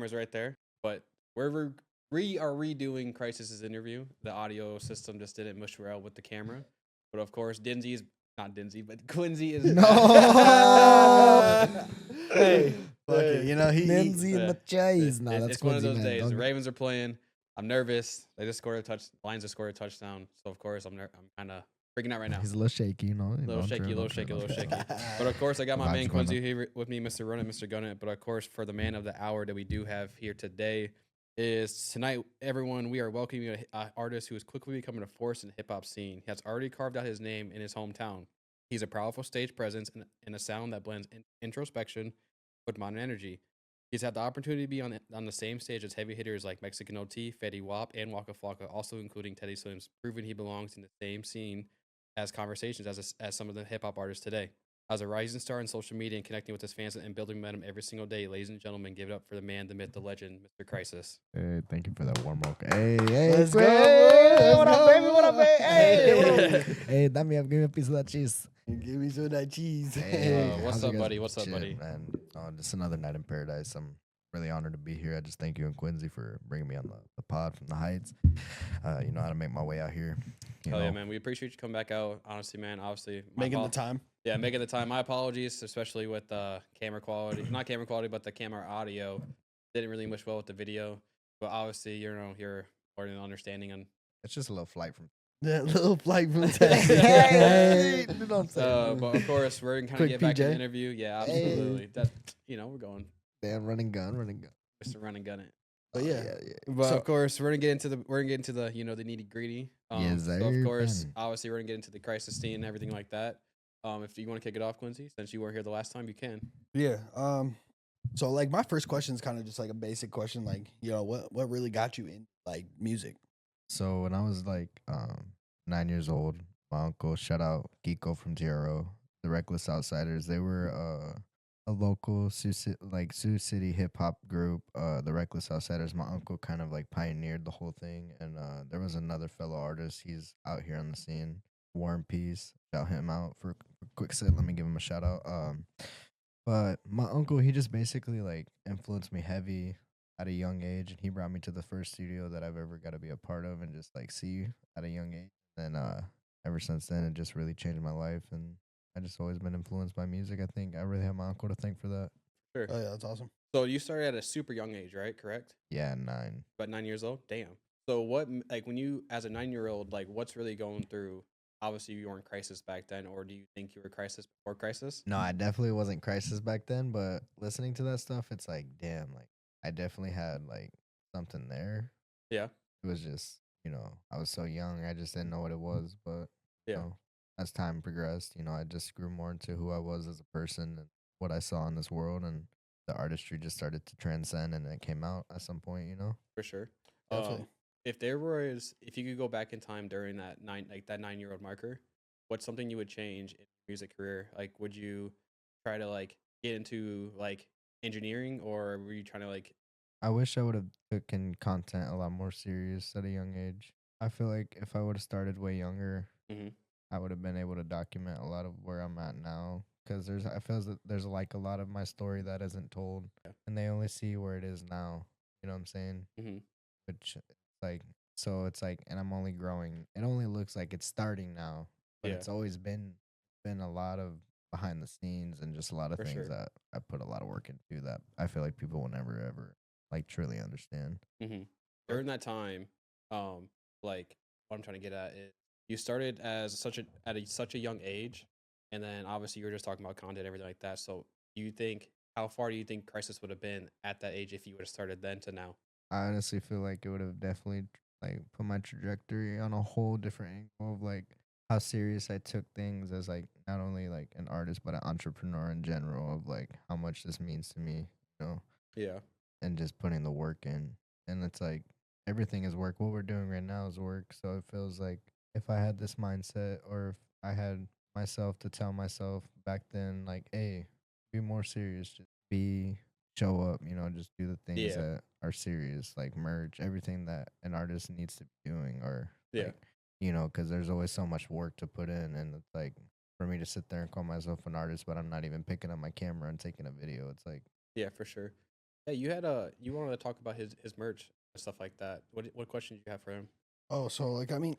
cameras right there. But we are redoing Crisis's interview. The audio system just didn't mush well with the camera. But of course, not Dinzy, but Quincy is No. Hey, fuck it. You know, Lindsay in the chase. It- Nah, that's it's one of Quincy, those man. days. Don't The get- Ravens are playing. I'm nervous. They just scored a touch. Lions just scored a touchdown. So of course I'm kind of freaking out right now. He's a little shaky, you know. A little shaky, a little shaky. But of course, I got my Vibes man going Quincy here with me, Mr. Run and Mr. Gun It. But of course, for the man of the hour that we do have here today is tonight, everyone, we are welcoming an artist who is quickly becoming a force in the hip hop scene. He has already carved out his name in his hometown. He's a powerful stage presence and a sound that blends introspection with modern energy. He's had the opportunity to be on the same stage as heavy hitters like Mexican OT, Fetty Wap, and Waka Flocka, also including Teddy Swims, proving he belongs in the same scene as conversations as some of the hip hop artists today. As a rising star in social media and connecting with his fans and building momentum every single day, ladies and gentlemen, give it up for the man, the myth, the legend, Mr. Crisis. Hey, thank you for that warm welcome. Hey, Let's go, Quinn. boys. What Let's up, go. baby? What up, baby? Hey. Hey, give me a piece of that cheese. Give me some of that cheese. What's how's up, it buddy? guys? What's up, Shit, buddy? Man, just another night in paradise. I'm really honored to be here. I just thank you and Quincy for bringing me on the pod from the Heights. You know how to make my way out here. Hell yeah, man. We appreciate you coming back out. Honestly, man. Obviously, Making the time. Yeah, making the time. My apologies, especially with camera quality. Not camera quality, but the camera audio didn't really much well with the video. But obviously, you're more than understanding on. It's just a little flight from. That little flight from Texas. Hey, you know what I'm saying? But of course, we're gonna kind of Quick get back to the PJ. interview. Yeah, absolutely. That we're going Damn, running gun. Mr. Run and Gun It. But yeah. But of course, we're gonna get into the the the nitty gritty. Yes, So of sir, course, man. obviously, we're gonna get into the crisis scene and everything like that. If you want to kick it off, Quincy, since you weren't here the last time, you can. Yeah. So like my first question is kind of just like a basic question, like, you know, what really got you in like music? So when I was like 9 years old, my uncle, shout out Geeko from TRO, the Reckless Outsiders, they were a local Sioux City hip hop group. The Reckless Outsiders, my uncle kind of like pioneered the whole thing, and there was another fellow artist. He's out here on the scene, War and Peace. Shout him out for a quick set. Let me give him a shout out. But my uncle, he just basically like influenced me heavy at a young age, and he brought me to the first studio that I've ever got to be a part of and just like see at a young age. And ever since then, it just really changed my life, and I just always been influenced by music. I think I really have my uncle to thank for that. Sure. Oh yeah, that's awesome. So you started at a super young age, right? Correct. Yeah, 9. About 9 years old. Damn. So what, like, when you as a 9-year-old, like, what's really going through? Obviously, you weren't Crisis back then, or do you think you were Crisis before Crisis? No, I definitely wasn't Crisis back then, but listening to that stuff, it's like, damn, like I definitely had like something there. Yeah. It was just, I was so young, I just didn't know what it was. But Yeah. As time progressed, I just grew more into who I was as a person and what I saw in this world, and the artistry just started to transcend, and it came out at some point. For sure. Definitely. If you could go back in time during that 9-year-old marker, what's something you would change in your music career? Like, would you try to like get into like engineering, or were you trying to like? I wish I would have taken content a lot more serious at a young age. I feel like if I would have started way younger, Mhm. I would have been able to document a lot of where I'm at now. Because I feel that there's like a lot of my story that isn't told, Yeah. and they only see where it is now. You know what I'm saying? Mhm. Which like it's like, and I'm only growing. It only looks like it's starting now, but Yeah. it's always been a lot of behind the scenes and just a lot of For things sure. that I put a lot of work into that I feel like people will never ever like truly understand. During that time, like what I'm trying to get at is you started as such a young age, and then obviously you were just talking about content and everything like that. So how far do you think Crisis would have been at that age if you would have started then to now? I honestly feel like it would have definitely like put my trajectory on a whole different angle of like how serious I took things as like not only like an artist but an entrepreneur in general, of like how much this means to me, Yeah. and just putting the work in. And it's like everything is work. What we're doing right now is work. So it feels like if I had this mindset, or if I had myself to tell myself back then, like, hey, be more serious, just show up, just do the things Yeah. that are serious, like merch, everything that an artist needs to be doing, or Yeah. like, because there's always so much work to put in. And it's like for me to sit there and call myself an artist, but I'm not even picking up my camera and taking a video. It's like, Yeah, for sure. Yeah, you wanted to talk about his merch and stuff like that. What questions you have for him? Oh, so like I mean,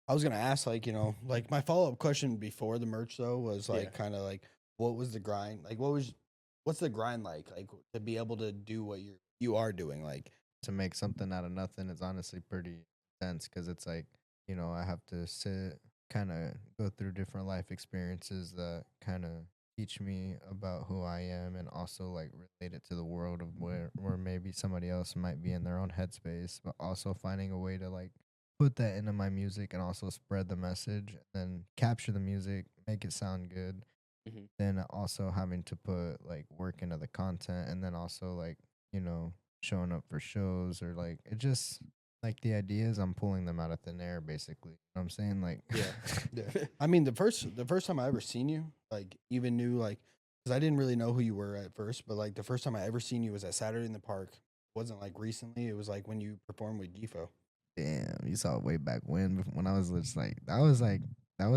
I was gonna ask like like my follow up question before the merch though was Yeah. like kind of like what was the grind like what's the grind like to be able to do what you are doing like To make something out of nothing is honestly pretty intense because it's like, I have to sit, kind of go through different life experiences that kind of teach me about who I am and also like relate it to the world of where maybe somebody else might be in their own headspace, but also finding a way to like put that into my music and also spread the message and then capture the music, make it sound good. Hmm. Then also having to put like work into the content and then also like, you know, showing up for shows or like it just like the ideas I'm pulling them out of thin air basically. You know what I'm saying? Like Yeah. yeah. I mean the first time I ever seen you like even knew like because I didn't really know who you were at first but like the first time I ever seen you was at Saturday in the Park. It wasn't like recently, it was like when you performed with Gifo. damn, you saw it way back when I was just like that was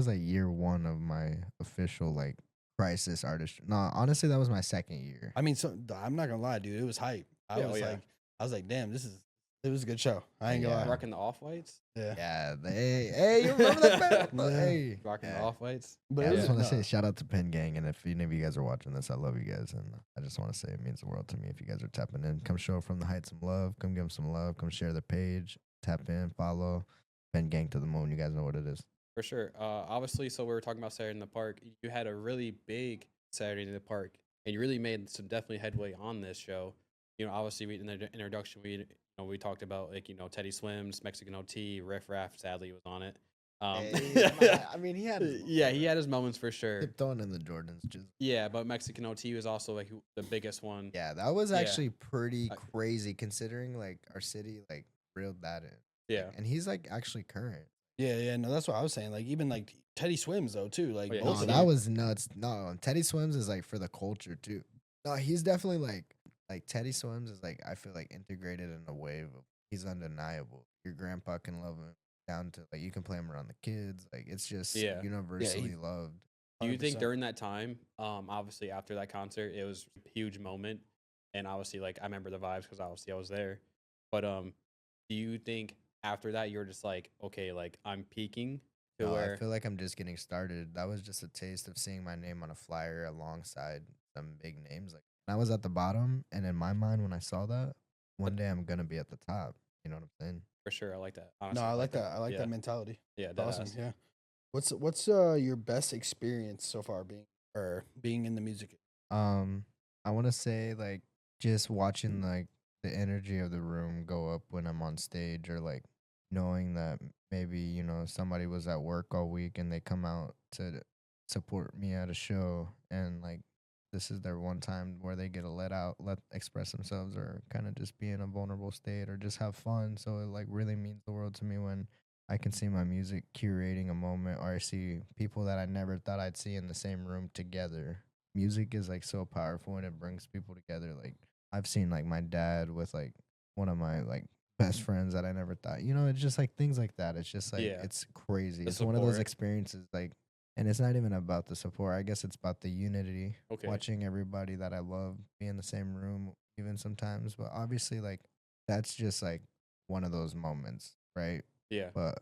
like year one of my official like crisis artist. No, honestly that was my second year. I mean, so I'm not gonna lie, dude. It was hype. Yeah, oh, yeah. I was like, damn, it was a good show. I ain't gonna Yeah. lie. Rocking the off whites. Yeah. Yeah, hey, you remember that band? Yeah. Hey. Rocking the Yeah. off whites. But Yeah, it I was just want to no, say shout out to Pen Gang, and if any of you guys are watching this, I love you guys, and I just want to say it means the world to me if you guys are tapping in. Come show from the Heights some love. Come give them some love. Come share their page. Tap in, follow. Pen Gang to the moon. You guys know what it is. For sure. Obviously, so we were talking about Saturday in the Park. You had a really big Saturday in the Park, and you really made some definitely headway on this show. Obviously, in the introduction, we talked about like Teddy Swims, Mexican OT, Riff Raff. Sadly, was on it. I mean, he had Yeah, he had his moments for sure. kept throwing in the Jordans. Just Yeah, but Mexican OT was also like the biggest one. yeah, that was Yeah. actually pretty I- crazy considering like our city like reeled that in. Yeah. And he's like actually current. yeah, no, that's what I was saying. Like even like Teddy Swims though too. Like Oh, yeah, both No, of that them. was nuts. No, Teddy Swims is like for the culture too. No, he's definitely like Teddy Swims is like I feel like integrated in a wave of he's undeniable. Your grandpa can love him down to like you can play him around the kids. Like it's just Yeah. universally loved. Do you think 100%. during that time, obviously after that concert, it was a huge moment, and obviously like I remember the vibes because obviously I was there. But do you think after that you were just like, okay, like I'm peaking to No, I where? feel like I'm just getting started. That was just a taste of seeing my name on a flyer alongside some big names. Like I was at the bottom, and in my mind, when I saw that, one day I'm gonna be at the top. You know what I'm saying? For sure, I like that. No, Honestly, I like that. I like yeah. that mentality. Yeah, Awesome. deadass. Yeah. What's your best experience so far being in the music? I want to say like just watching like the energy of the room go up when I'm on stage, or like knowing that maybe somebody was at work all week and they come out to support me at a show, and like this is their one time where they get to let express themselves, or kind of just be in a vulnerable state or just have fun. So it like really means the world to me when I can see my music curating a moment, or I see people that I never thought I'd see in the same room together. Music is like so powerful and it brings people together. Like I've seen like my dad with like one of my like best friends that I never thought. It's just like things like that. It's just like Yeah. it's crazy. The It's one of those support. experiences like, and it's not even about the support. I guess it's about the unity. Okay. Watching everybody that I love be in the same room even sometimes. But obviously like that's just like one of those moments, right? Yeah. But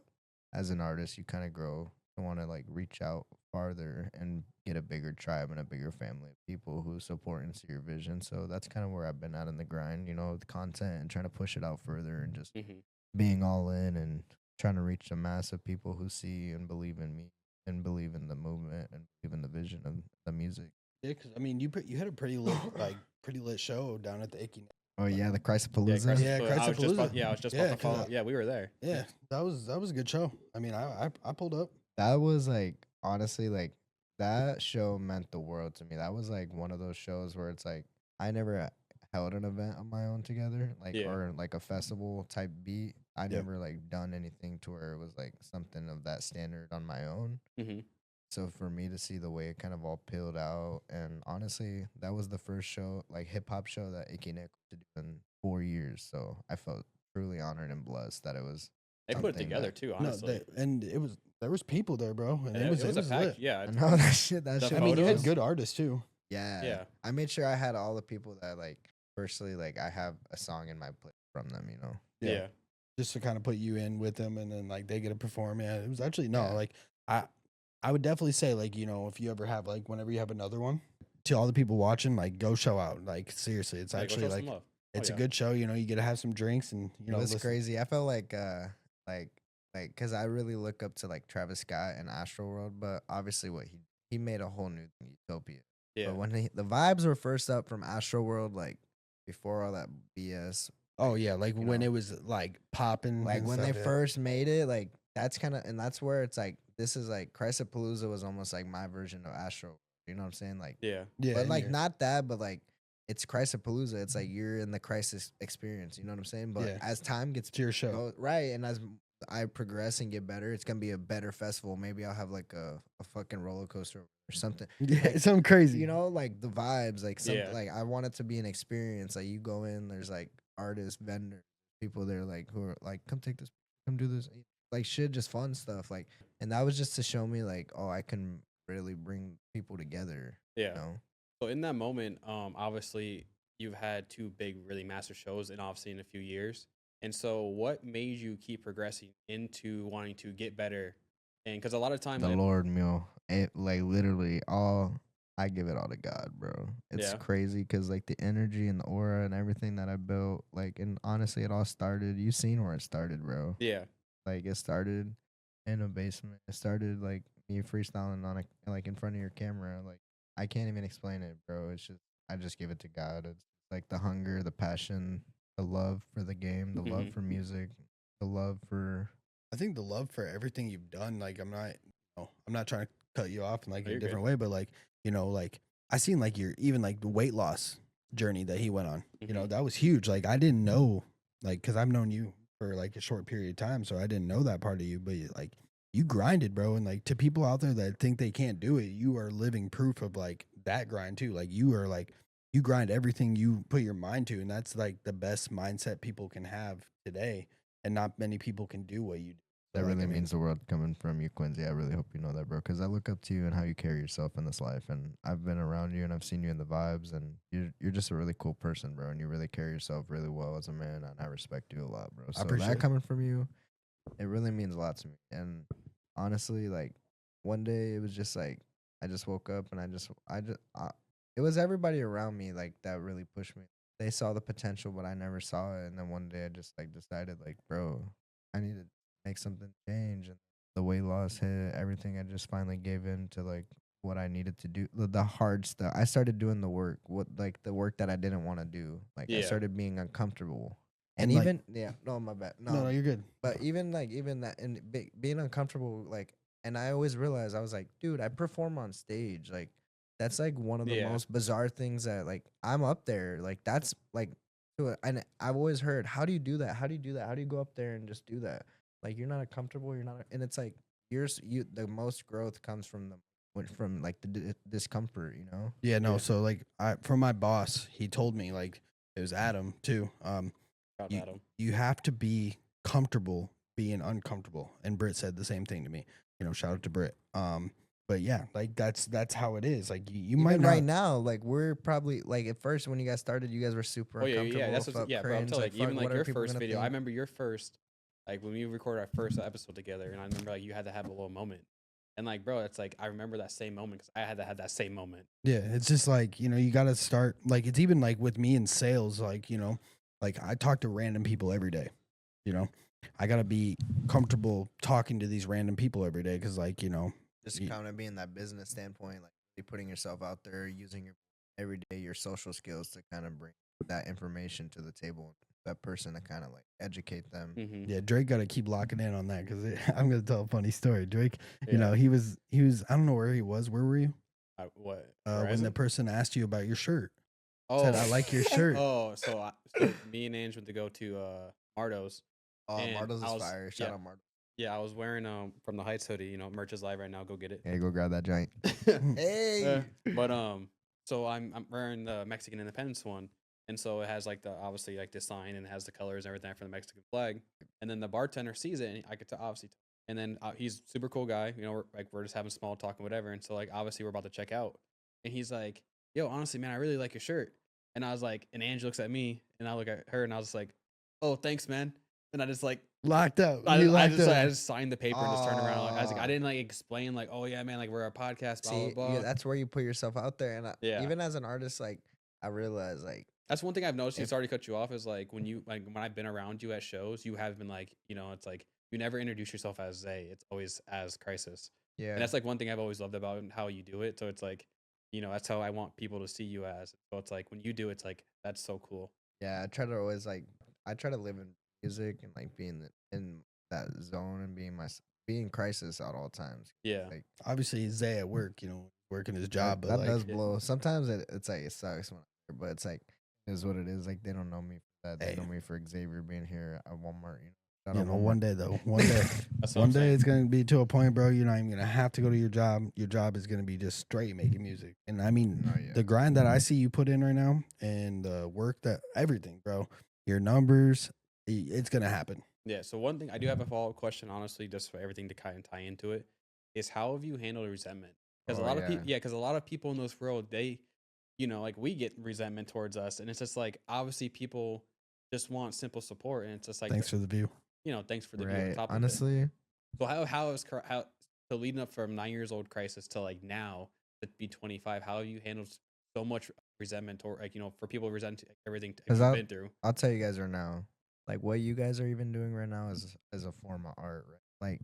as an artist, you kind of grow and want to like reach out farther and get a bigger tribe and a bigger family of people who support and see your vision. So that's kind of where I've been at in the grind, with content and trying to push it out further and just Hmm. being all in and trying to reach the mass of people who see and believe in me and believe in the movement and believe in the vision of the music. Yeah, because I mean, you had a pretty lit show down at the Icky. Oh yeah, the Yeah, Chrysopalooza. Yeah, I was just about, Chrysopalooza. I was just Yeah, about to 'cause follow. Yeah, we were there. Yeah, that was a good show. I mean, I pulled up. That was like honestly like that show meant the world to me. That was like one of those shows where it's like I never held an event on my own together, like Yeah. or like a festival type beat. I Yep. never like done anything to where it was like something of that standard on my own. Hmm. So for me to see the way it kind of all peeled out, and honestly, that was the first show, like hip hop show that Icky Nick to do in 4 years. So I felt truly honored and blessed that it was. They put it something together that- too. No, Honestly, and there was people there, bro, and And it was a pack. lit. Yeah. I know that shit. That The shit. I mean, you was had photos? good artists too. Yeah. Yeah. I made sure I had all the people that like personally, like I have a song in my play from them, you know. Yeah. Just to kind of put you in with them, and then like they get to perform. Yeah, it was actually no, Yeah. like I would definitely say, like, if you ever have, like, whenever you have another one, to all the people watching, like, go show out. Like, seriously, it's Yeah, go actually show some like love. it's a yeah. good show. You get to have some drinks and It was listen. crazy. I felt like because I really look up to like Travis Scott and Astro World, but obviously what he made a whole new thing, Utopia. Yeah. But when the vibes were first up from Astro World, like before all that BS, Oh yeah, like you when know, it was like popping, like and when stuff, they yeah. first made it, like that's kind of, and that's where it's like this is like Chrysapalooza was almost like my version of Astro. You know what I'm saying? Like, Yeah. Yeah, but and like you're- not that, but like it's Chrysapalooza. It's like you're in the crisis experience. You know what I'm saying? But Yeah. as time gets it's your show. right, and as I progress and get better, it's gonna be a better festival. Maybe I'll have like a fucking roller coaster or something. Yeah, Like, something crazy. you know, like the vibes, like some Yeah. like I want it to be an experience. Like you go in, there's like artists, vendors, people there like who are like, come take this, come do this, like shit, just fun stuff. Like, and that was just to show me like, oh, I can really bring people together. Yeah. You know? So in that moment, obviously you've had two big, really massive shows, and obviously in a few years. And so, what made you keep progressing into wanting to get better? And because a lot of time, The like, Lord meal, it like literally all. I give it all to God, bro. It's Yeah. crazy because like the energy and the aura and everything that I built, like, and honestly, it all started. You seen where it started, bro. yeah, Like it started in a basement. It started like me freestyling on a like in front of your camera. Like I can't even explain it, bro. It's just I just give it to God. It's like the hunger, the passion, the love for the game, the love Mhm. for music, the love for I think the love for everything you've done, like I'm not trying to cut you off in like No, a you're different way, but like, like I seen like your even like the weight loss journey that he went on. Mhm. That was huge. Like I didn't know, like, cause I've known you for like a short period of time, so I didn't know that part of you, but like you grinded, bro. And like to people out there that think they can't do it, you are living proof of like that grind too. Like you are like you grind everything you put your mind to, and that's like the best mindset people can have today. And not many people can do what you do. So, that like, really I mean, means the world coming from you, Quincy. I really hope you know that, bro. Because I look up to you and how you carry yourself in this life, and I've been around you and I've seen you in the vibes, and you're just a really cool person, bro. And you really carry yourself really well as a man, and I respect you a lot, bro. So appreciate that it. coming from you, it really means a lot to me. And honestly, like one day it was just like I just woke up and it was everybody around me like that really pushed me. They saw the potential, but I never saw it. And then one day I just like decided like, bro, I need to make something change. And the weight loss hit, everything. I just finally gave in to like what I needed to do, the hard stuff. I started doing the work, what like the work that I didn't want to do. Like I Yeah. started being uncomfortable. And And, like- even no, my bad. no, you're good. But even that and being uncomfortable, like, and I always realized I was like, dude, I perform on stage. Like, that's like one of the Yeah. most bizarre things that like I'm up there. Like, that's like, and I've always heard, how do you do that? How do you do that? How do you go up there and just do that? Like, you're not comfortable. You're not, and it's like the most growth comes from like the discomfort. You know? Yeah, no. Yeah. So like, from my boss, he told me like it was Adam too. Shout You, out Adam. you have to be comfortable being uncomfortable, and Britt said the same thing to me. Shout out to Britt. But yeah, like that's how it is. Like you might Even not. right now, like we're probably like at first when you guys started, you guys were super Oh yeah, uncomfortable. yeah. That's felt what, yeah, bro. I'm cringe, telling you, even fuck, like what are your people first gonna video. I think? remember your first, like when we recorded our first episode together, and I remember like you had to have a little moment, and like, bro, it's like I remember that same moment because I had to have that same moment. Yeah, it's just like, you got to start, like, it's even like with me in sales, like, like I talk to random people every day, I got to be comfortable talking to these random people every day because, like, Just Ye- kind of being that business standpoint, like really putting yourself out there, using your every day your social skills to kind of bring that information to the table. That person to kind of like educate them. Mm-hmm. yeah, Drake got to keep locking in on that because I'm going to tell a funny story. Drake, Yeah. he was, I don't know where he was. Where were you? What? When the Verizon? person asked you about your shirt. Oh, Said, I like your shirt. Oh, so me and Ange went to go to Mardo's. Oh, And Mardo's I is was- fire. Shout yeah. out Mardo. Yeah, I was wearing from the Heights hoodie. Merch is live right now. Go get it. Hey, go grab that joint. Hey. But so I'm wearing the Mexican Independence one, and so it has like the obviously like the sign and it has the colors and everything for the Mexican flag. And then the bartender sees it, and I could obviously. And then he's super cool guy. We're just having small talk and whatever. And so like obviously we're about to check out, and he's like, "Yo, honestly, man, I really like your shirt." And I was like, and Angie looks at me, and I look at her, and I was just like, "Oh, thanks, man." And I just like, Locked up. I, You I locked just like, I up. just signed the paper and just turned around. Like, I was like, I Ah. didn't like explain like, "Oh yeah, man, like we're a podcast, blah blah See, blah." that's where you put yourself out there, and Yeah. even as an artist, like I realize, like That's one thing I've noticed. If- Sorry to cut you off. Is like when I've been around you at shows, you have been like, it's like you never introduce yourself as Zay. It's always as Crisis. yeah, And that's like one thing I've always loved about how you do it. So it's like, that's how I want people to see you as. So it's like when you do, it's like that's so cool. yeah, I try to always I try to live in music and like being in that zone and being Crisis at all times. Yeah. Like Obviously, Zay at work, working his job, but that like, does Yeah. blow. Sometimes it's like it sucks, but it's like it is what it is. Like they don't know me for that. They Hey. know me for Xavier being here at Walmart. Shout you out know, Walmart. one day though, one day, That's what one I'm day saying. it's gonna be to a point, bro. You're not even gonna have to go to your job. Your job is gonna be just straight making music. And I mean, Oh, yeah. the grind that I see you put in right now, and the work that everything, bro. Your numbers, it's gonna happen. Yeah. So one thing I do have a follow up question, honestly, just for everything to kind of tie into it, is how have you handled resentment? Because Oh, a lot of yeah. people, because a lot of people in this world, they, like we get resentment towards us, and it's just like obviously people just want simple support, and it's just like Thanks for the view. thanks for the view on Right. top of it. Honestly, So how so leading up from 9 years old Crisis to like now to be 25, how have you handled so much resentment or like for people resent everything you've 'Cause been through? I'll tell you guys right now, like what you guys are even doing right now is a form of art, right? Like,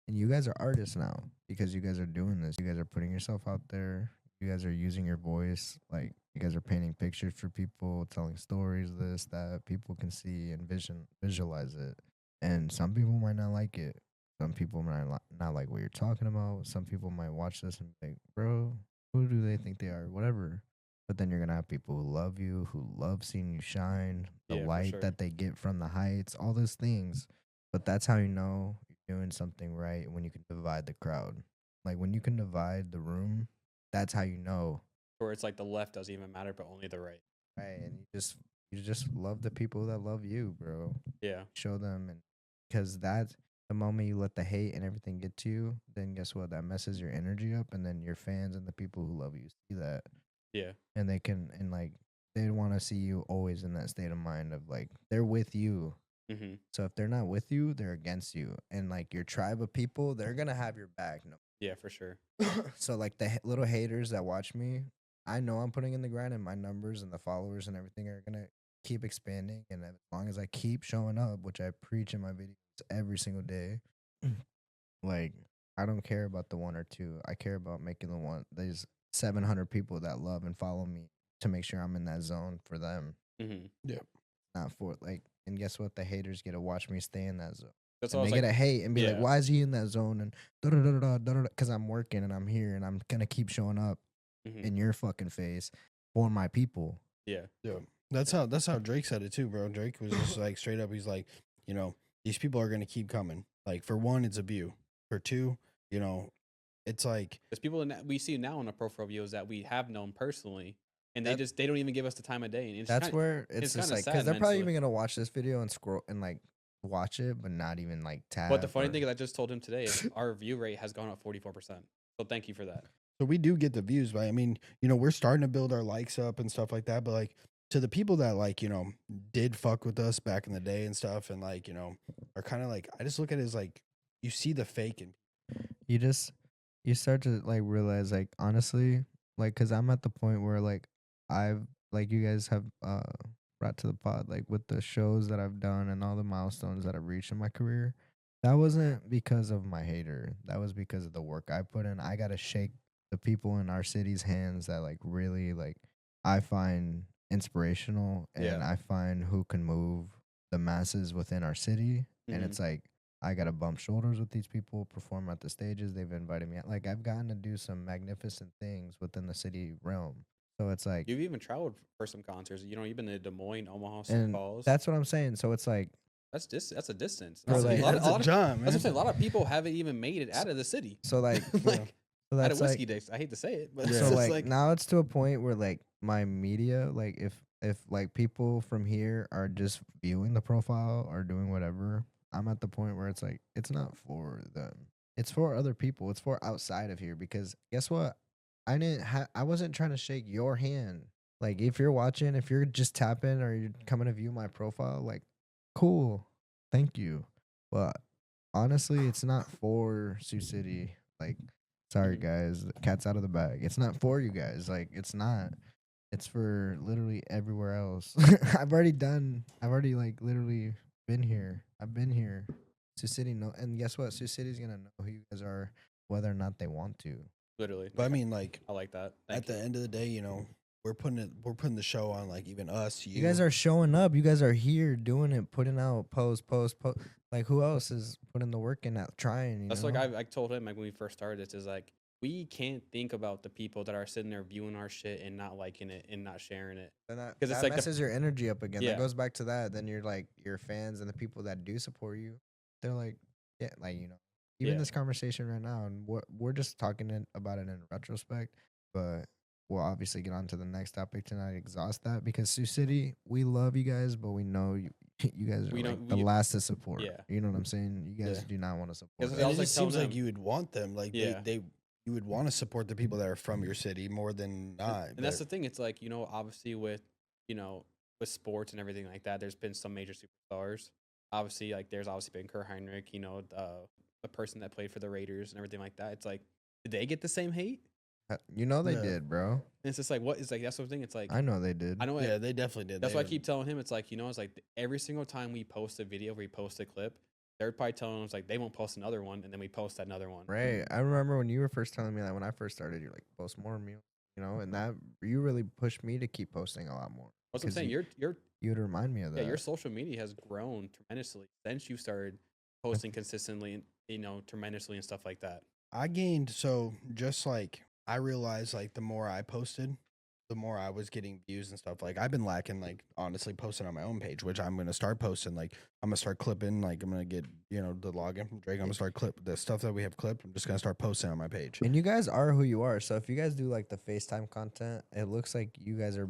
and you guys are artists now because you guys are doing this. You guys are putting yourself out there. You guys are using your voice. Like, you guys are painting pictures for people, telling stories, this, that people can see and visualize it. And some people might not like it. Some people might not like what you're talking about. Some people might watch this and be like, bro, who do they think they are? Whatever. But then you're gonna have people who love you, who love seeing you shine, the Yeah, for light sure. that they get from the heights, all those things. But that's how you know you're doing something right when you can divide the crowd. Like when you can divide the room, that's how you know, Where it's like the left doesn't even matter, but only the right. right? And you just love the people that love you, bro. Yeah. Show them, and because that's the moment you let the hate and everything get to you, then guess what? That messes your energy up, and then your fans and the people who love you see that, Yeah. and they can and like they want to see you always in that state of mind of like they're with you. Mm-hmm. So if they're not with you, they're against you, and like your tribe of people, they're gonna have your back. No. Yeah, for sure. So like the little haters that watch me, I know I'm putting in the grind, and my numbers and the followers and everything are gonna keep expanding. And as long as I keep showing up, which I preach in my videos every single day, like I don't care about the one or two. I care about making the one. There's 700 people that love and follow me to make sure I'm in that zone for them, Mm-hmm. not for like. And guess what? The haters get to watch me stay in that zone. That's And all. they Like, get to hate and be like, yeah. "Why is he in that zone?" And da da da da da da. Because I'm working and I'm here and I'm gonna keep showing up Mhm. in your fucking face for my people. Yeah. Yeah, that's how Drake said it too, bro. Drake was just like straight up. He's like, these people are gonna keep coming. Like for one, it's a view. For two, it's like There's people we see now in the profile videos that we have known personally, and they That- they don't even give us the time of day. And it's That's kinda, where it's it's just kinda like sad because they're probably mentally. even gonna watch this video and scroll and like watch it, but not even like tab. But the funny or- thing is, I just told him today is our view rate has gone up 44%. So thank you for that. so we do get the views, but I mean, we're starting to build our likes up and stuff like that. But like to the people that like did fuck with us back in the day and stuff, and like are kind of like I just look at it as like you see the fake in you start to like realize like honestly like because I'm at the point where like I've like you guys have brought to the pod like with the shows that I've done and all the milestones that I've reached in my career. That wasn't because of my hater. That was because of the work I put in. I gotta shake the people in our city's hands that like really like I find inspirational, and Yeah. I find who can move the masses within our city. And Mhm. it's like I gotta bump shoulders with these people, perform at the stages they've invited me. Like I've gotten to do some magnificent things within the city realm. So it's like, You've even traveled for some concerts. You've been to Des Moines, Omaha, St. and Falls. that's what I'm saying. So it's like, That's a distance. For, That's like- a lot, that's a a lot of, jump, that's what I'm man. saying. A lot of people haven't even made it out of the city. so like, like so out that's of whiskey like, days. I hate to say it, but Yeah. it's so just like now it's to a point where like my media, like if like people from here are just viewing the profile or doing whatever, I'm at the point where it's like it's not for them. It's for other people. It's for outside of here because guess what? I wasn't trying to shake your hand Like if you're watching, if you're just tapping or you're coming to view my profile, like cool, thank you. But honestly, it's not for Sioux City. Like, sorry Mhm. guys, the cat's out of the bag. It's not for you guys. Like, it's not. It's for literally everywhere else. I've already like literally been here. I've been here. Sioux City no, and guess what? Sioux City's gonna know who you guys are, whether or not they want to. Literally. But I mean, like I like that. at Thank the you. end of the day, we're putting the show on. Like even us, You guys are showing up. You guys are here doing it, putting out post. Like who else is putting the work in out trying? You That's know. like I told him like when we first started this is like we can't think about the people that are sitting there viewing our shit and not liking it and not sharing it And that, because it's that like messes your energy up again. That yeah goes back to that. Then you're like your fans and the people that do support you. They're like, yeah, like even yeah this conversation right now, and we're just talking about it in retrospect. But we'll obviously get on to the next topic tonight. Exhaust that because Sioux City, we love you guys, but we know you. You guys are we like don't the we last to support. yeah You know what I'm saying? You guys yeah. do not want to support because us. I And it was like just telling seems like him you would want them. Like yeah you would want to support the people that are from your city more than not. and that's the thing it's like obviously with you know with sports and everything like that there's been some major superstars obviously like there's obviously been Kurt Heinrich the person that played for the Raiders and everything like that it's like did they get the same hate You know they Yeah. did, bro. and it's just like what is like that's the thing it's like I know they did. I know Yeah, they definitely did. that's They why I were- keep telling him. It's like, it's like every single time we post a video, we post a clip, they're probably telling him, it's like, they won't post another one. And then we post another one. Right. I remember when you were first telling me that when I first started, you're like, post more meal, and that you really pushed me to keep posting a lot more. That's what I'm Because saying. you'd remind me of Yeah, that. your social media has grown tremendously since you started posting consistently and, tremendously and stuff like that. I gained so just like I realized like the more I posted, the more I was getting views and stuff. Like I've been lacking like honestly posting on my own page, which I'm gonna start posting. Like I'm gonna start clipping. Like I'm gonna get the login from Drake. I'm gonna start clip the stuff that we have clipped. I'm just gonna start posting on my page. And you guys are who you are. So if you guys do like the FaceTime content, it looks like you guys are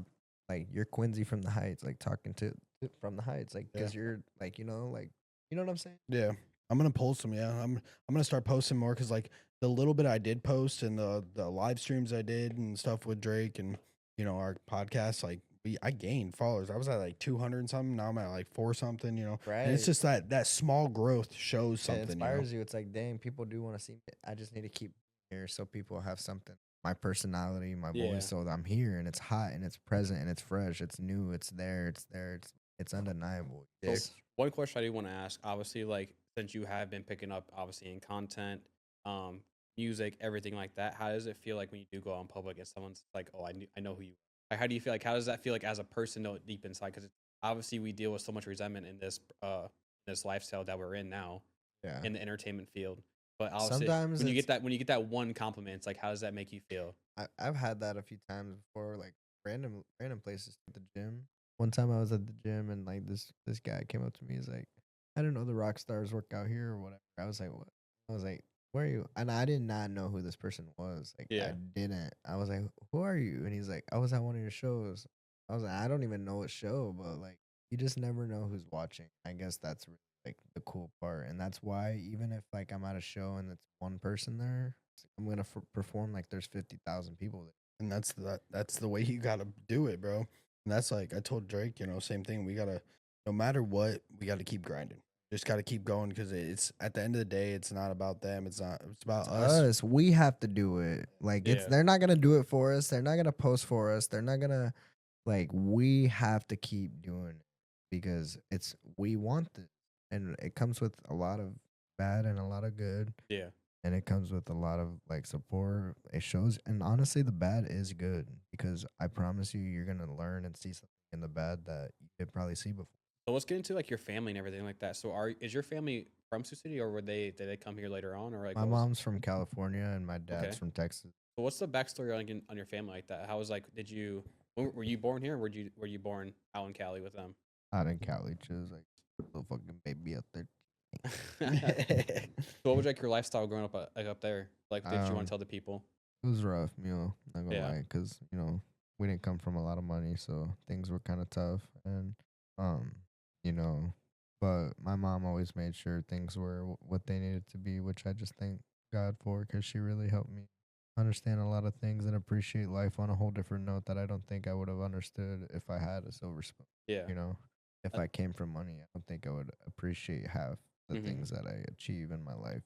like you're Quincy from the Heights, like talking from the Heights, like because you're like like you know what I'm saying? Yeah, I'm gonna post them. Yeah, I'm gonna start posting more because like the little bit I did post and the live streams I did and stuff with Drake and our podcast, like I gained followers. I was at like 200 and something. Now I'm at like 4 something. Right. And it's just that small growth shows It something. inspires you. It's like, dang, people do want to see me. I just need to keep here so people have something. My personality, my Yeah. voice, so I'm here and it's hot and it's present and it's fresh. It's new. It's there. It's undeniable. So Yes. one question I do want to ask, obviously, like since you have been picking up obviously in content, um, music, everything like that, how does it feel like when you do go out in public and someone's like, "Oh, I know who you are." Like, how do you feel like? How does that feel like as a person, though, deep inside? Because obviously we deal with so much resentment in this lifestyle that we're in now Yeah. in the entertainment field. But obviously, Sometimes when you get that one compliment, it's like, how does that make you feel? I've had that a few times before, like random places at the gym. One time I was at the gym and like this guy came up to me. He's like, I didn't know the rock stars work out here or whatever. I was like, what? I was like, where are you? And I did not know who this person was. Like Yeah. I didn't. I was like, who are you? And he's like, I was at one of your shows. I was like, I don't even know what show, but like you just never know who's watching. I guess that's really, like the cool part, and that's why even if like I'm at a show and it's one person there, I'm gonna perform like there's 50,000 people there. And that's the way you gotta do it, bro. And that's like I told Drake, same thing. We gotta, no matter what, we gotta keep grinding. Just gotta keep going because it's at the end of the day, it's not about them. It's about us. Us, we have to do it. Like Yeah. they're not gonna do it for us. They're not gonna post for us. They're not gonna we have to keep doing it because we want this, and it comes with a lot of bad and a lot of good. Yeah. And it comes with a lot of like support. It shows, and honestly, the bad is good because I promise you're gonna learn and see something in the bad that you didn't probably see before. So let's get into like your family and everything like that. So is your family from Sioux City or did they come here later on or like My what was- mom's from California and my dad's Okay. from Texas. So what's the backstory on your family like that? How was like were you born here or were you born out in Cali with them? Out in Cali, just like little fucking baby up there. So what was like your lifestyle growing up like up there? Like did you want Um, to tell the people? It was rough, not gonna Yeah. lie, because we didn't come from a lot of money, so things were kind of tough, and um, you know, but my mom always made sure things were what they needed to be, which I just thank God for, because she really helped me understand a lot of things and appreciate life on a whole different note that I don't think I would have understood if I had a silver spoon. Yeah. You know, if Uh, I came from money, I don't think I would appreciate half the mhm. things that I achieve in my life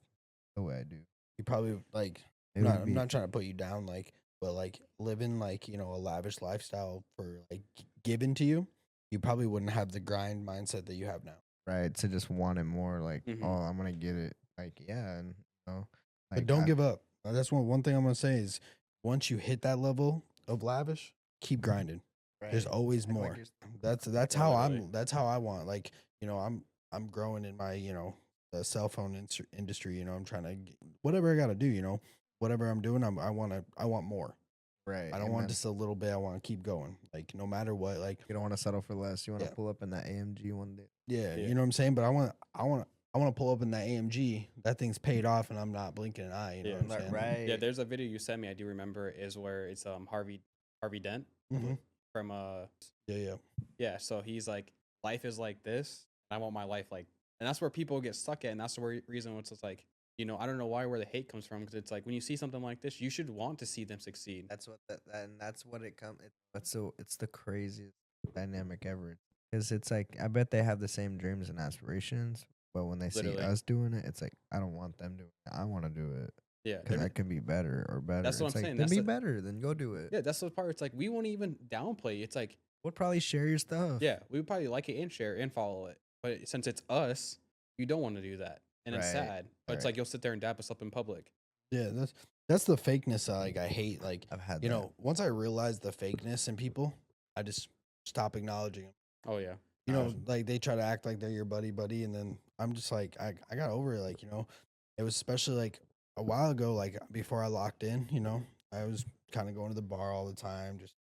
the way I do. You probably like. It I'm not, would I'm be not trying to put you down, like, but like living like a lavish lifestyle for like given to you, you probably wouldn't have the grind mindset that you have now. right to just want it more. Like, oh, Mhm. I'm gonna get it. Like, yeah, and But like don't give up. That's one thing I'm gonna say is once you hit that level of lavish, keep grinding. There's always Like more. you're That's Yeah, how literally. that's how I want. Like I'm growing in my the cell phone industry. I'm trying to whatever I got to do. Whatever I'm doing, I want more. right. I don't want Amen. just a little bit. I want to keep going. Like no matter what. Like You don't want to settle for less. You want to yeah, pull up in that AMG one day. yeah. Yeah. You know what I'm saying? But I want to pull up in that AMG. That thing's paid off, and I'm not blinking an eye. You know Yeah. what I'm saying? Right. Yeah, there's a video you sent me. I do remember is where it's Harvey Dent Hmm. from Yeah. yeah. So he's like, life is like this. I want my life like, and that's where people get stuck at, and that's the reason it's just like, I don't know where the hate comes from because it's like when you see something like this, you should want to see them succeed. That's what and that's what it comes. It's the craziest dynamic ever. Because it's like I bet they have the same dreams and aspirations, but when they see Literally. us doing it, it's like I don't want them doing it. I want to do it Yeah, because I can be better or better. that's what It's I'm like saying. then That's be the better, then go do it. yeah, that's the part. It's like we won't even downplay. It's like We'll probably share your stuff. yeah, we would probably like it and share and follow it, but since it's us, you don't want to do that, and it's Right. sad. But it's like you'll sit there and dap us up in public. Yeah, that's the fakeness I hate. Like I've had that. once I realize the fakeness in people, I just stop acknowledging them. Oh yeah, Like they try to act like they're your buddy, and then I'm just like I got over it. Like it was especially like a while ago, like before I locked in. I was kind of going to the bar all the time, just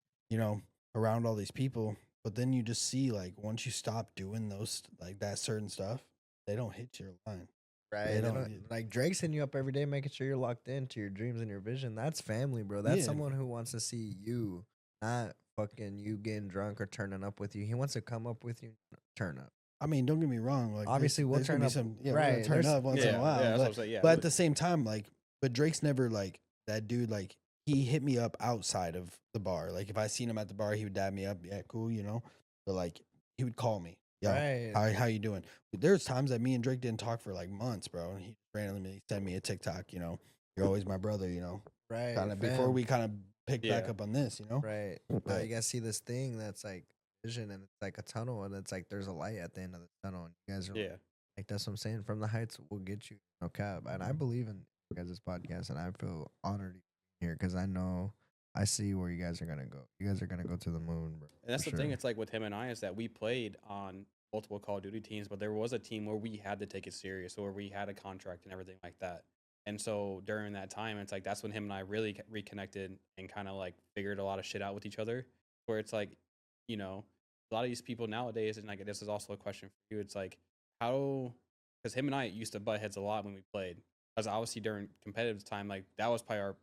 around all these people. But then you just see like once you stop doing those like that certain stuff, they don't hit your line. Right. They They don't. don't, like Drake's hitting you up every day, making sure you're locked into your dreams and your vision. That's family, bro. That's Yeah. someone who wants to see you, not fucking you getting drunk or turning up with you. He wants to come up with you, turn up. I mean, don't get me wrong. Like, Obviously, we'll there's gonna turn be up. some, yeah, we're Right. gonna turn up once in yeah, a while. yeah. That's what I'm but, saying. Yeah, but at the same time, like, but Drake's never like that dude. Like, he hit me up outside of the bar. Like, if I seen him at the bar, he would dab me up. Yeah, cool. But like, he would call me. Yo, Right. how you doing? There's times that me and Drake didn't talk for like months, bro. And he randomly sent me a TikTok. You're always my brother. Right. Kind of before fam. we kind of picked back Yeah. up on this. Right. Now But- you guys see this thing that's like vision and it's like a tunnel and it's like there's a light at the end of the tunnel and you guys are yeah, like that's what I'm saying. From the heights we'll get you. No cap. And I believe in you guys' podcast and I feel honored to be here because I see where you guys are gonna go. You guys are gonna go to the moon, bro. and that's for the thing. sure. It's like with him and I is that we played on multiple Call of Duty teams, but there was a team where we had to take it serious, or we had a contract and everything like that. And so during that time, it's like that's when him and I really reconnected and kind of like figured a lot of shit out with each other. Where it's like, a lot of these people nowadays, and like this is also a question for you. It's like how, because him and I used to butt heads a lot when we played. Because obviously during competitive time, like that was probably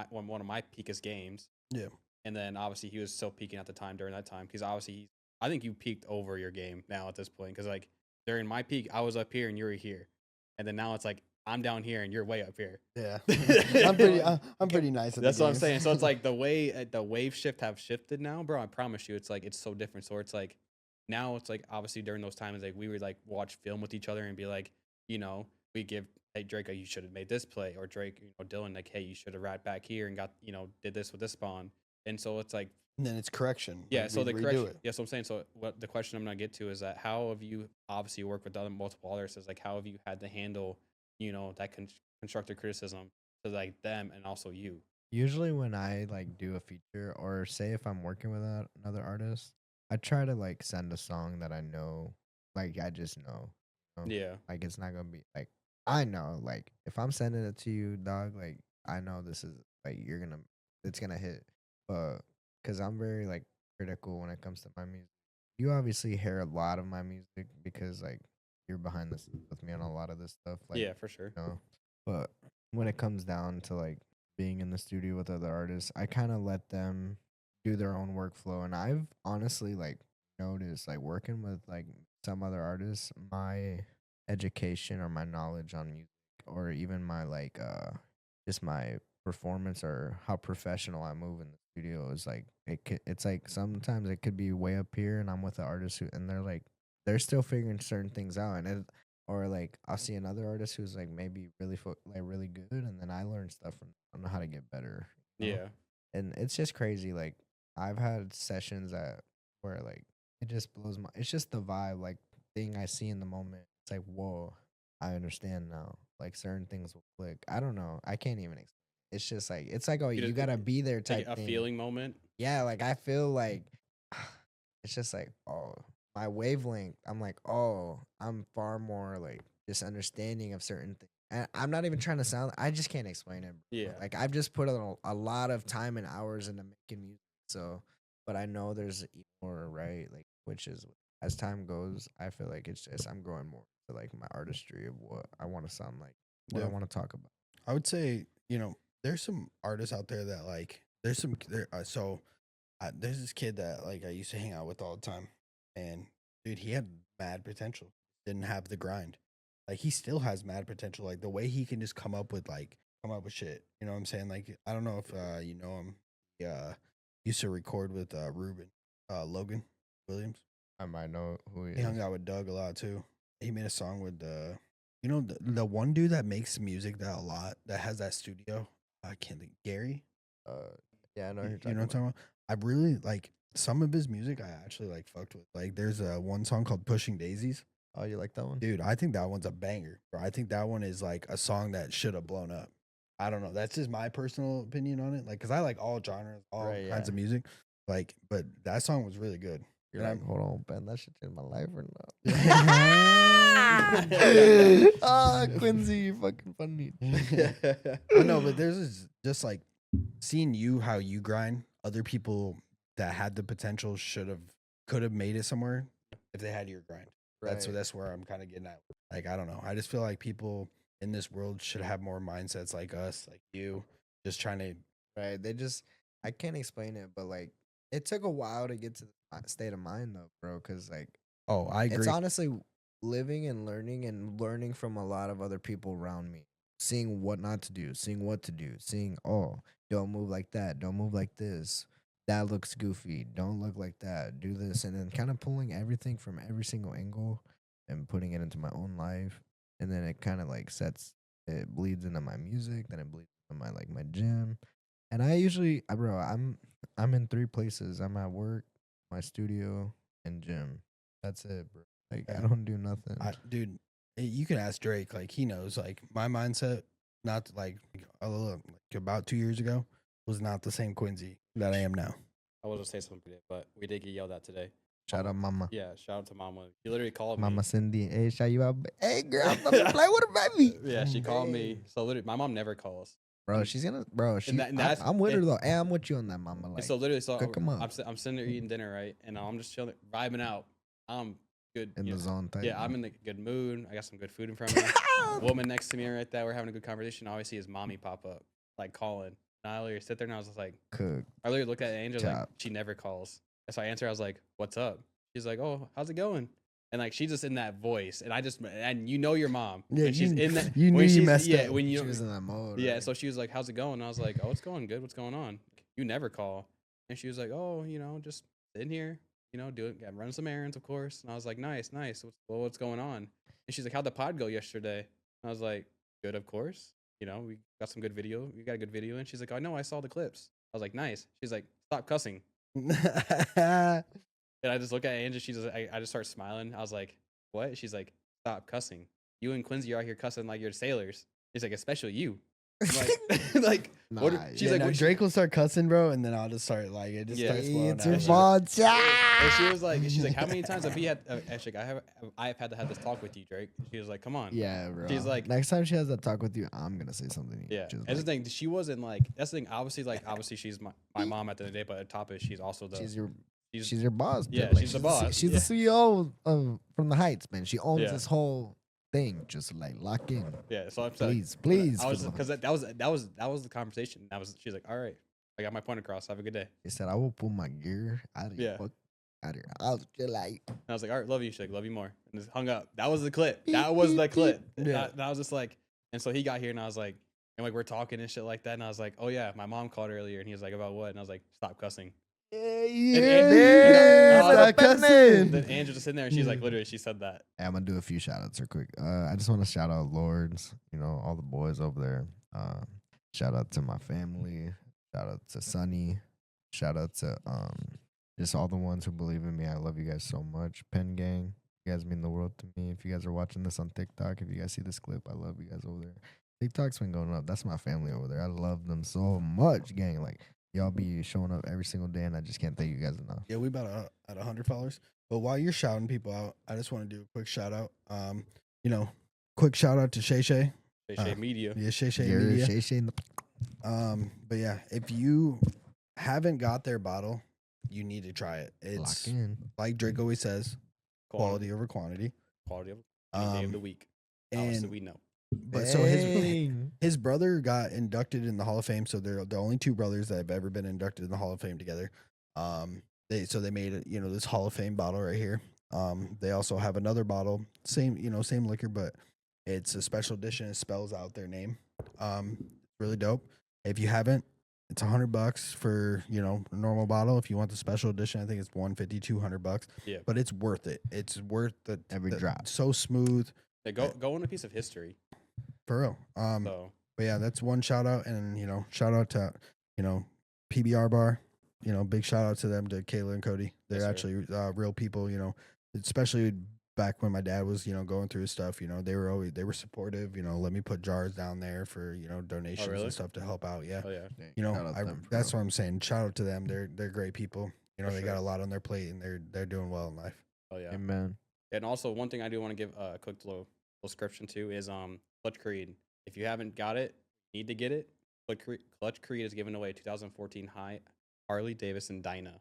one of my peakest games. Yeah. And then obviously he was still peaking at the time during that time because obviously I think you peaked over your game now at this point because like during my peak I was up here and you were here, and then now it's like I'm down here and you're way up here. Yeah, I'm pretty nice. At That's the what I'm games. saying. So it's like the way the wave shift have shifted now, bro. I promise you, it's like it's so different. So it's like now it's like obviously during those times like we would like watch film with each other and be like, we give hey Drake, you should have made this play, or Drake, Dylan, like hey you should have rat back here and got did this with this spawn. And so it's like and then it's correction. yeah, Like, so we the redo correction. it. Yeah, so I'm saying. So what the question I'm gonna get to is that how have you obviously worked with other multiple artists? Is like how have you had to handle that constructive criticism to like them and also you? Usually when I like do a feature or say if I'm working with another artist, I try to like send a song that I know, like I just know. Yeah, Like it's not gonna be like I know, like if I'm sending it to you, dog, like I know this is like it's gonna hit. But because I'm very like critical when it comes to my music. You obviously hear a lot of my music because like you're behind the scenes with me on a lot of this stuff. Like yeah, for sure. but when it comes down to like being in the studio with other artists, I kind of let them do their own workflow. And I've honestly like noticed like working with like some other artists, my education or my knowledge on music or even my like just my performance or how professional I move in the studio is like it's like sometimes it could be way up here and I'm with an artist who and they're still figuring certain things out and or like I'll see another artist who's like maybe really like really good and then I learn stuff from I know how to get better. You know? Yeah. And it's just crazy. Like I've had sessions where like it just blows my. It's just the vibe, like thing I see in the moment. It's like whoa, I understand now. Like certain things will click. I don't know. I can't even. It's just like it's like oh you gotta be there It's like type a thing. feeling moment. Yeah, like I feel like it's just like oh my wavelength. I'm like oh I'm far more like just understanding of certain things. And I'm not even trying to sound. I just can't explain it. Bro. Yeah. Like I've just put a lot of time and hours into making music. So, but I know there's more right. Like which is as time goes, I feel like it's just I'm growing more to like my artistry of what I want to sound like, what I want to talk about. I would say there's some artists out there that like there's some there's this kid that like I used to hang out with all the time, and dude, he had mad potential. Didn't have the grind. Like he still has mad potential. Like the way he can just come up with shit. You know what I'm saying? Like I don't know if you know him. He used to record with Ruben, Logan Williams. I might know who he He hung is. out with Doug a lot too. He made a song with the one dude that makes music that a lot that has that studio. I can't think. Gary. Yeah, I know who you're You talking know what I'm talking about? I really like some of his music. I actually like fucked with. Like there's one song called "Pushing Daisies." Oh, you like that one? Dude, I think that one's a banger, bro. I think that one is like a song that should have blown up. I don't know. That's just my personal opinion on it. Like, cause I like all genres, all Right, kinds yeah. of music. Like, but that song was really good. You're And like, hold on, Ben, that shit in my life or I'm- not? Ah, Quincy, you're fucking funny. But no, but there's just like seeing how you grind. Other people that had the potential could have made it somewhere if they had your grind. That's where I'm kind of getting at. Like I don't know. I just feel like people in this world should have more mindsets like us, like you, just trying to. Right. I can't explain it, but like, it took a while to get to the state of mind though, bro. Cause like, Oh, I agree. it's honestly living and learning from a lot of other people around me, seeing what not to do, seeing what to do, seeing, oh, don't move like that, don't move like this. That looks goofy. Don't look like that. Do this. And then kind of pulling everything from every single angle and putting it into my own life. And then it kind of like it bleeds into my music. Then it bleeds into my gym. And I usually, bro, I'm in 3 places. I'm at work, my studio, and gym. That's it, bro. Like I Yeah. don't do nothing. Dude, you can ask Drake. Like he knows. Like my mindset, not like about 2 years ago, was not the same Quincy that I am now. I was gonna say something, but we did get yelled at today. Shout out, mama. Yeah, shout out to Mama. She literally called Mama me. Cindy, hey, shout you out. Hey, girl, I'm gonna play with a baby. Yeah, she called me. Hey. So literally, my mom never calls. Bro, she's gonna, bro. I'm with her though. Hey, I'm with you on that, mama. Like, And so literally, cook 'em up. I'm sitting there eating dinner, right, and I'm just chilling, vibing out. I'm good. in the zone type. Yeah, I'm in the good mood. I got some good food in front of me. Woman next to me right there. We're having a good conversation. All I see is mommy pop up, like calling. And I literally sit there and I was just like, cook. I literally looked at Angel like Chop. she never calls. And so I answered. I was like, "What's up?" She's like, "Oh, how's it going?" And like she's just in that voice, and you know your mom. Yeah, when she's in that. you knew when you she's- messed yeah, up. when She you was in that mode. yeah. right? So she was like, "How's it going?" And I was like, "Oh, it's going good. What's going on?" You never call. And she was like, "Oh, just sitting here, running some errands, of course." And I was like, "Nice, nice. What's going on?" And she's like, "How'd the pod go yesterday?" And I was like, "Good, of course. We got some good video. We got a good video." And she's like, "I know. I saw the clips." I was like, "Nice." She's like, "Stop cussing." And I just look at Angie. I just start smiling. I was like, "What?" She's like, "Stop cussing. You and Quincy are out here cussing like you're sailors." He's like, "Especially you." I'm like, Nah, what? yeah, She's like, no, what- Drake will start cussing, bro, and then I'll just start like it just Yeah. starts flowing It's out. your she's fault. And she was like, she's like, "How many times have we had?" She's like, I've had to have this talk with you, Drake. She was like, "Come on." Yeah, bro. She's like- next time she has that talk with you, I'm gonna say something. Yeah. Just That's like, the thing. She wasn't like. That's the thing. Obviously, she's my mom at the end of the day. But on top of it, she's also the. she's your she's she's your boss. yeah, dude. she's the boss, She's yeah. the CEO of from the Heights, man. She owns Yeah. this whole thing. Just like lock in, yeah. So I'm please. I was for the- because that was the conversation. She's like, "All right, I got my point across. Have a good day." He said, "I will pull my gear out of Yeah. your fuck out of here." I was just like, And I was like, "All right, love you." She's like, "Love you more." And just hung up. That was the clip. That was the clip. Yeah. That was just like. And so he got here, and I was like, And like we're talking and shit like that, and I was like, "Oh yeah, my mom called earlier," and he was like, "About what?" And I was like, "Stop cussing." Yeah, stop cussing. Then Angela just sitting there, and she's like, literally, she said that. I'm gonna do a few shout outs real quick. I just want to shout out Lords, all the boys over there. Shout out to my family. Shout out to Sunny. Shout out to just all the ones who believe in me. I love you guys so much. Pen Gang, you guys mean the world to me. If you guys are watching this on TikTok, if you guys see this clip, I love you guys over there. TikTok's been going up. That's my family over there. I love them so much, gang. Like y'all be showing up every single day, and I just can't thank you guys enough. Yeah, we about at 100 followers. But while you're shouting people out, I just want to do a quick shout out. Quick shout out to Shay Shay. Shay Media. Yeah, Shay Shay Yeah, Media. Shay Shay in the- But yeah, if you haven't got their bottle, you need to try it. Lock It's in. like Drake always says, quality over quantity. Quality of any day of the week. Obviously, And we know. but so his brother got inducted in the Hall of Fame. So they're the only two brothers that have ever been inducted in the Hall of Fame together. They made it, this Hall of Fame bottle right here. They also have another bottle, same liquor, but it's a special edition. It spells out their name. Really dope. If you haven't, it's $100 for a normal bottle. If you want the special edition, I think it's $150, $200. Yeah. But it's worth it. It's worth Every drop. So smooth. They go on a piece of history. For real. So But yeah, that's one shout out, and shout out to PBR Bar. Big shout out to them, to Kayla and Cody. They're Yes, sir. actually real people. Especially back when my dad was going through his stuff. They were supportive. Let me put jars down there for donations really? and stuff to help out. Yeah, oh yeah. Shout out to them for that's real. what I'm saying. Shout out to them. They're great people. For They got sure. a lot on their plate, and they're doing well in life. Oh yeah. Amen. And also one thing I do want to give a quick little description to is Clutch Creed. If you haven't got it, need to get it. Clutch Creed is giving away 2014 Harley Davidson Dyna.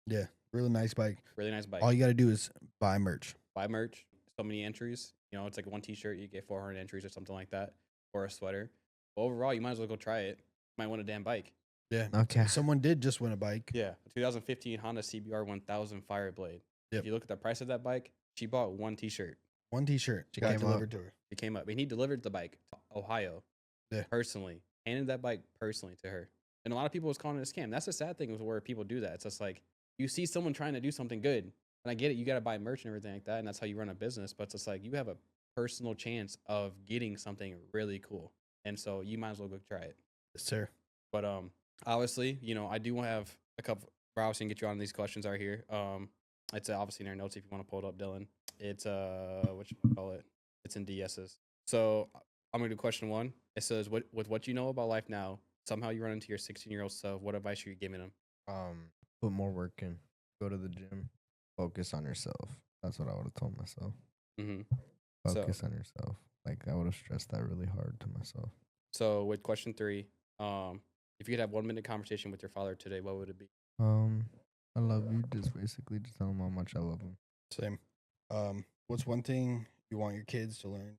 Yeah, really nice bike. Really nice bike. All you got to do is buy merch. Buy merch. So many entries. It's like one T-shirt, you get 400 entries or something like that, or a sweater. But overall, you might as well go try it. You might win a damn bike. Yeah. Okay. Someone did just win a bike. Yeah, 2015 Honda CBR 1000 Fireblade. Yep. If you look at the price of that bike, she bought one T-shirt. One T-shirt. She got came delivered to her. It came up, and he delivered the bike to Ohio. Yeah. Personally, handed that bike personally to her. And a lot of people was calling it a scam. That's the sad thing, is where people do that. It's just like you see someone trying to do something good, and I get it. You got to buy merch and everything like that, and that's how you run a business. But it's just like you have a personal chance of getting something really cool, and so you might as well go try it. Yes, sir. But obviously, I do have a couple. We're obviously gonna get you on these questions right here. It's obviously in our notes if you want to pull it up, Dylan. It's what you call it? It's in DS's. So I'm gonna do question one. It says, with what you know about life now, somehow you run into your 16-year-old self. What advice are you giving him? Put more work in. Go to the gym. Focus on yourself. That's what I would have told myself. Mm-hmm. Focus on yourself. Like I would have stressed that really hard to myself. So with question three, if you could have 1 minute conversation with your father today, what would it be? I love you. Just basically just tell him how much I love him. Same. What's one thing you want your kids to learn?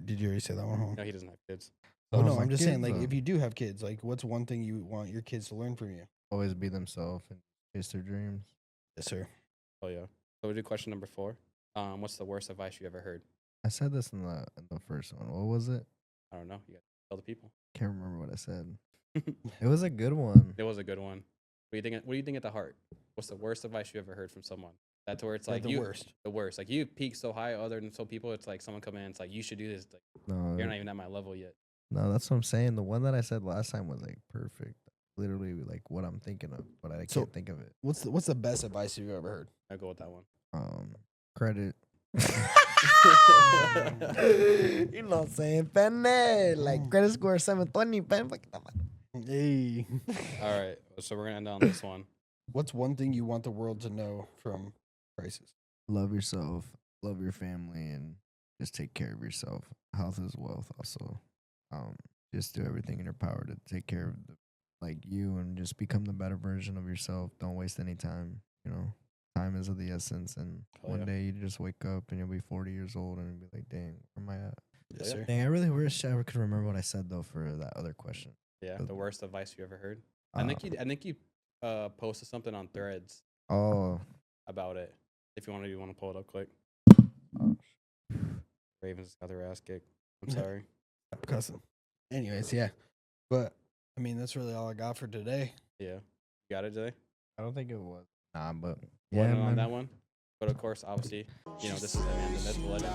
Did you already say that one? Huh? No, he doesn't have kids. Oh no, my I'm just saying, kids, like, if you do have kids, like, what's one thing you want your kids to learn from you? always be themselves and chase their dreams. Yes, sir. Oh yeah. So we do question number 4. What's the worst advice you ever heard? I said this in the first one. What was it? I don't know. You got to tell the people. Can't remember what I said. It was a good one. It was a good one. What do you think at the heart? What's the worst advice you ever heard from someone? That's where it's like the worst. The worst. Like you peak so high other than some people. It's like someone come in. It's like you should do this. Like No, you're not even at my level yet. no, that's what I'm saying. The one that I said last time was like perfect. Literally like what I'm thinking of, but I So- can't think of it. What's the best advice you've ever heard? I'll go with that one. Credit. You know what I'm saying? Penne. Like credit score 720. Hey. All right. So we're gonna end on this one. What's one thing you want the world to know from Crisis? Love yourself, love your family, and just take care of yourself. Health is wealth also. Just do everything in your power to take care of you and just become the better version of yourself. Don't waste any time. Time is of the essence, and Hell one yeah. day you just wake up and you'll be 40 years old and you'll be like, dang, where am I at? Yes, sir. Dang, I really wish I could remember what I said though for that other question. Yeah. The worst advice you ever heard. Uh, I think you posted something on Threads Oh, about it. If you want to pull it up quick. oh, Ravens got their ass kicked. I'm sorry. Stop cussing. Anyways, yeah. But I mean, that's really all I got for today. Yeah. You got it today? I don't think it was. Nah, but Yeah, yeah, on man. that one. But of course, obviously, you know, this is the man, the myth, the legend.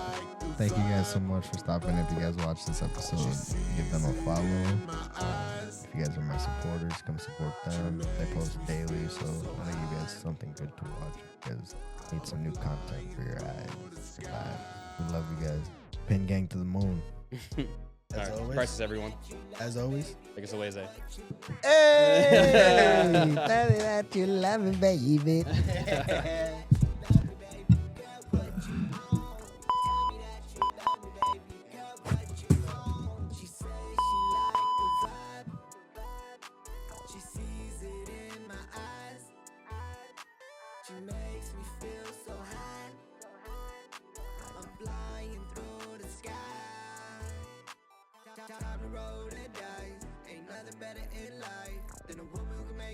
Thank you guys so much for stopping. If you guys watch this episode, give them a follow. If you guys are my supporters, come support them. They post daily, so I'll give you guys something good to watch. You guys need some new content for your eyes. Your life. We love you guys. Pin gang to the moon. As All right. always. Prices, everyone. As always. Like it's always a. Hey, tell me that you love me, baby. She makes me feel so high. I'm flying through the sky. Time to roll the dice. Ain't nothing better in life than a woman who can make